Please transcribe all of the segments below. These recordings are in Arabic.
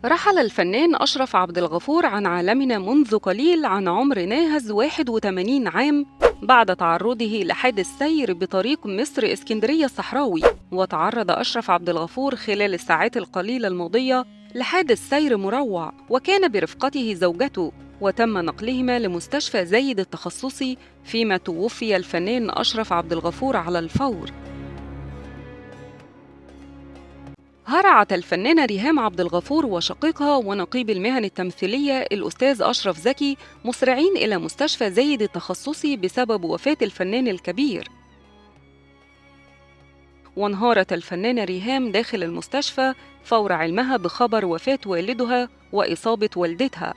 رحل الفنان أشرف عبد الغفور عن عالمنا منذ قليل عن عمر ناهز 81 عام بعد تعرضه لحادث سير بطريق مصر اسكندرية الصحراوي. وتعرض أشرف عبد الغفور خلال الساعات القليلة الماضية لحادث سير مروع، وكان برفقته زوجته، وتم نقلهما لمستشفى زايد التخصصي، فيما توفي الفنان أشرف عبد الغفور على الفور. هرعت الفنانة ريهام عبد الغفور وشقيقها ونقيب المهن التمثيلية الأستاذ أشرف زكي مسرعين إلى مستشفى زايد التخصصي بسبب وفاة الفنان الكبير. وانهارت الفنانة ريهام داخل المستشفى فور علمها بخبر وفاة والدها وإصابة والدتها،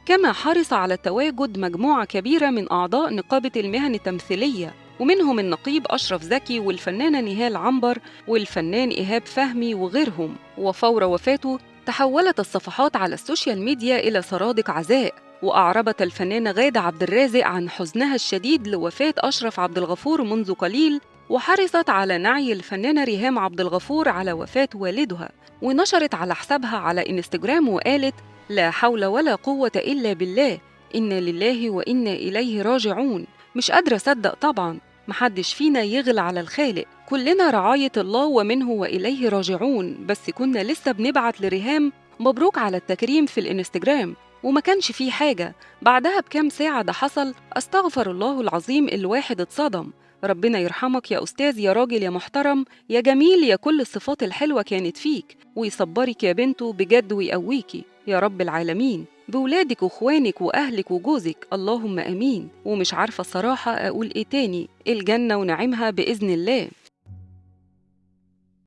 كما حرص على التواجد مجموعة كبيرة من أعضاء نقابة المهن التمثيلية، ومنهم النقيب أشرف زكي والفنانة نهال عنبر والفنان إيهاب فهمي وغيرهم. وفور وفاته تحولت الصفحات على السوشيال ميديا إلى سرادق عزاء، وأعربت الفنانة غادة عبد الرازق عن حزنها الشديد لوفاة أشرف عبد الغفور منذ قليل، وحرصت على نعي الفنانة ريهام عبد الغفور على وفاة والدها، ونشرت على حسابها على إنستجرام وقالت: لا حول ولا قوة إلا بالله، إنا لله وإنا إليه راجعون. مش قادرة أصدق طبعاً، محدش فينا يغلى على الخالق، كلنا رعاية الله ومنه وإليه راجعون. بس كنا لسه بنبعت لريهام مبروك على التكريم في الإنستجرام وما كانش فيه حاجة، بعدها بكام ساعة ده حصل. أستغفر الله العظيم، الواحد اتصدم. ربنا يرحمك يا أستاذ، يا راجل، يا محترم، يا جميل، يا كل الصفات الحلوة كانت فيك، ويصبرك يا بنته بجد ويقويكي يا رب العالمين، بولادك واخوانك واهلك وجوزك، اللهم امين. ومش عارفه الصراحه اقول ايه تاني، الجنه ونعيمها باذن الله.